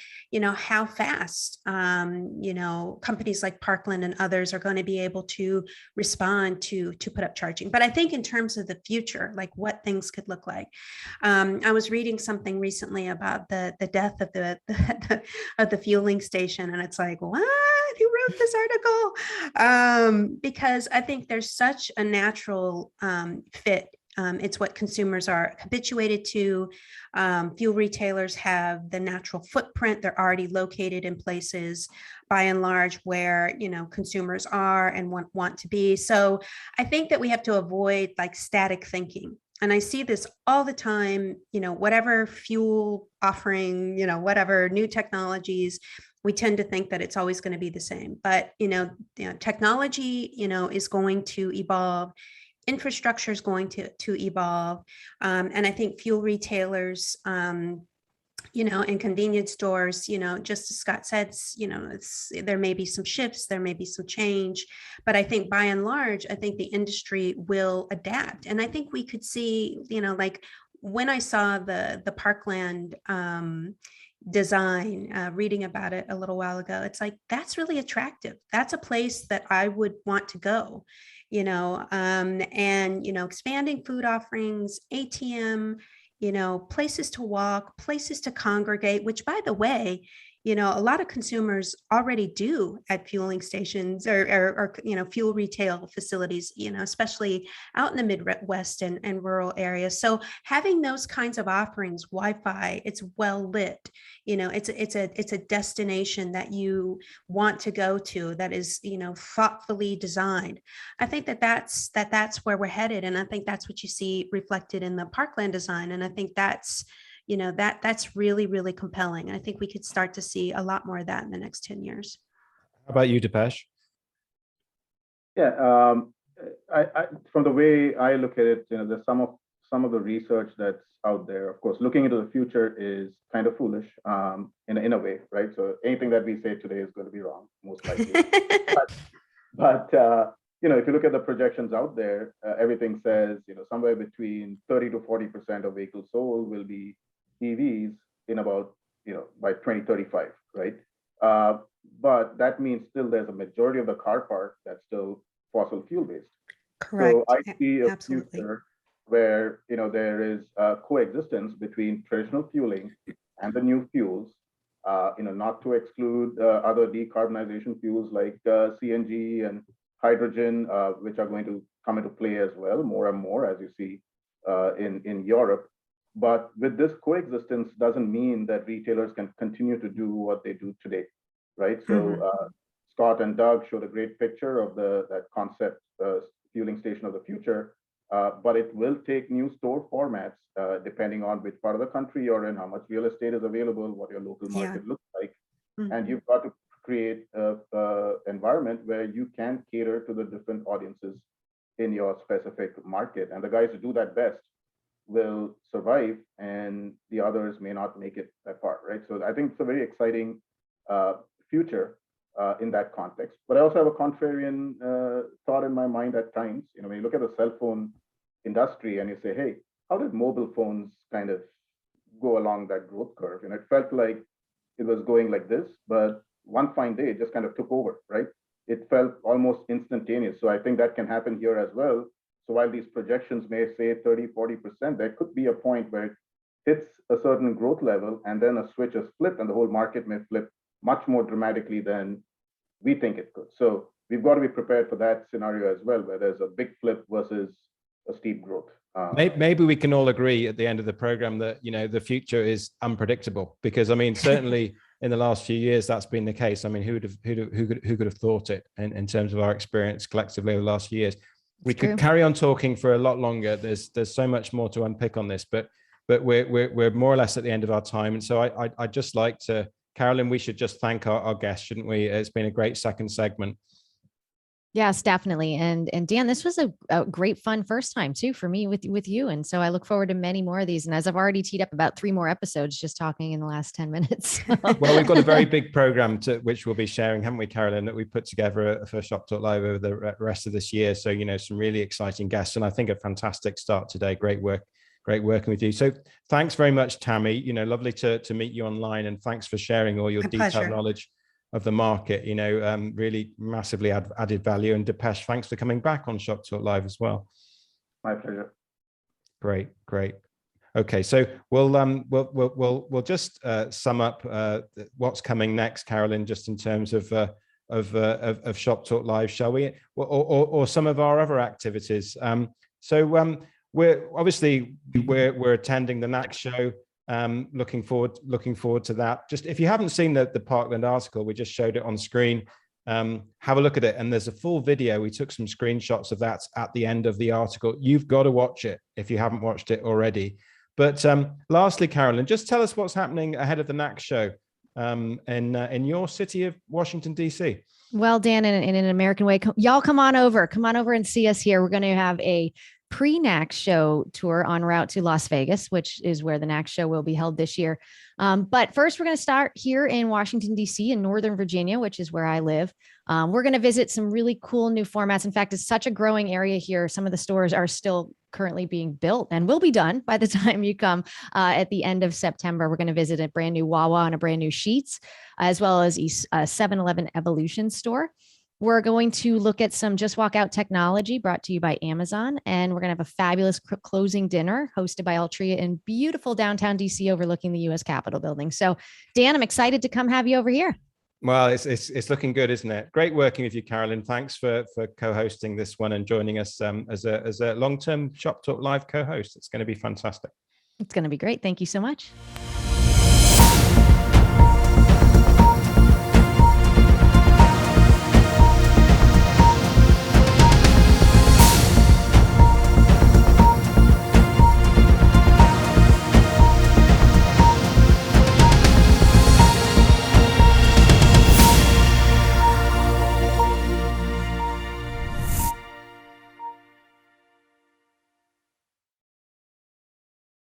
how fast companies like Parkland and others are going to be able to respond to put up charging. But I think in terms of the future, like what things could look like, I was reading something recently about the death of the fueling station, and it's like, what? Who wrote this article? Because I think there's such a natural fit. It's what consumers are habituated to. Fuel retailers have the natural footprint. They're already located in places, by and large, where consumers are and want to be. So I think that we have to avoid like static thinking. And I see this all the time, whatever fuel offering, whatever new technologies, we tend to think that it's always going to be the same. But, technology, is going to evolve. Infrastructure is going to evolve. And I think fuel retailers, and convenience stores, just as Scott said, there may be some shifts, there may be some change, but I think by and large, I think the industry will adapt. And I think we could see, like when I saw the Parkland design, reading about it a little while ago, it's like, that's really attractive. That's a place that I would want to go, and, expanding food offerings, ATM, places to walk, places to congregate, which, by the way, a lot of consumers already do at fueling stations or fuel retail facilities, especially out in the Midwest and rural areas. So having those kinds of offerings, Wi-Fi, it's well lit, it's a destination that you want to go to, that is, thoughtfully designed. I think that's where we're headed. And I think that's what you see reflected in the Parkland design. And I think that's that's really, really compelling. I think we could start to see a lot more of that in the next 10 years. How about you, Deepesh? Yeah, from the way I look at it, there's some of the research that's out there. Of course, looking into the future is kind of foolish in a way, right? So anything that we say today is going to be wrong, most likely. but if you look at the projections out there, everything says, somewhere between 30 to 40% of vehicles sold will be EVs in about, by 2035, right? But that means still there's a majority of the car park that's still fossil fuel based. Correct. So I see a Absolutely. future where, there is coexistence between traditional fueling and the new fuels, not to exclude other decarbonization fuels like CNG and hydrogen, which are going to come into play as well, more and more, as you see in Europe. But with this coexistence doesn't mean that retailers can continue to do what they do today, right? So Scott and Doug showed a great picture of that concept fueling station of the future, but it will take new store formats depending on which part of the country you're in, how much real estate is available, what your local market looks like. And you've got to create an environment where you can cater to the different audiences in your specific market. And the guys who do that best will survive, and the others may not make it that far, right? So I think it's a very exciting future in that context. But I also have a contrarian thought in my mind at times. When you look at the cell phone industry and you say, hey, how did mobile phones kind of go along that growth curve? And it felt like it was going like this, but one fine day it just kind of took over, right? It felt almost instantaneous. So I think that can happen here as well. So while these projections may say 30, 40%, there could be a point where it hits a certain growth level and then a switch is flipped and the whole market may flip much more dramatically than we think it could. So we've got to be prepared for that scenario as well, where there's a big flip versus a steep growth. Maybe we can all agree at the end of the program that, the future is unpredictable, because I mean, certainly in the last few years that's been the case. I mean, who could have thought it in terms of our experience collectively over the last few years? We could carry on talking for a lot longer. There's so much more to unpick on this, but we're more or less at the end of our time. And so I'd just like to, Carolyn, we should just thank our guests, shouldn't we? It's been a great second segment. Yes, definitely. And Dan, this was a great fun first time too for me with you. And so I look forward to many more of these. And as I've already teed up about 3 more episodes just talking in the last 10 minutes. Well, we've got a very big program which we'll be sharing, haven't we, Carolyn, that we put together for Shop Talk Live over the rest of this year. So, you know, some really exciting guests, and I think a fantastic start today. Great working with you. So thanks very much, Tammy. You know, lovely to meet you online, and thanks for sharing all your detailed knowledge of the market. You know, really massively added value. And Deepesh, thanks for coming back on Shop Talk Live as well. My pleasure. Great. Okay, so we'll just sum up what's coming next, Carolyn, just in terms of Shop Talk Live, shall we? Or some of our other activities. We're obviously attending the NACS show. Looking forward to that. Just if you haven't seen the Parkland article, we just showed it on screen. Have a look at it, and there's a full video. We took some screenshots of that at the end of the article. You've got to watch it if you haven't watched it already. But lastly, Carolyn, just tell us what's happening ahead of the NACS show in your city of Washington, D.C. Well, Dan, in an American way, y'all come on over and see us here. We're going to have a pre-NACS show tour en route to Las Vegas, which is where the NACS show will be held this year. But first, we're going to start here in Washington, D.C. in Northern Virginia, which is where I live. We're going to visit some really cool new formats. In fact, it's such a growing area here. Some of the stores are still currently being built and will be done by the time you come at the end of September. We're going to visit a brand new Wawa and a brand new Sheetz, as well as a 7-Eleven Evolution store. We're going to look at some Just Walk Out technology brought to you by Amazon. And we're going to have a fabulous closing dinner hosted by Altria in beautiful downtown DC overlooking the U.S. Capitol building. So, Dan, I'm excited to come have you over here. Well, it's looking good, isn't it? Great working with you, Carolyn. Thanks for co-hosting this one and joining us as a long-term Shop Talk Live co-host. It's going to be fantastic. It's going to be great. Thank you so much.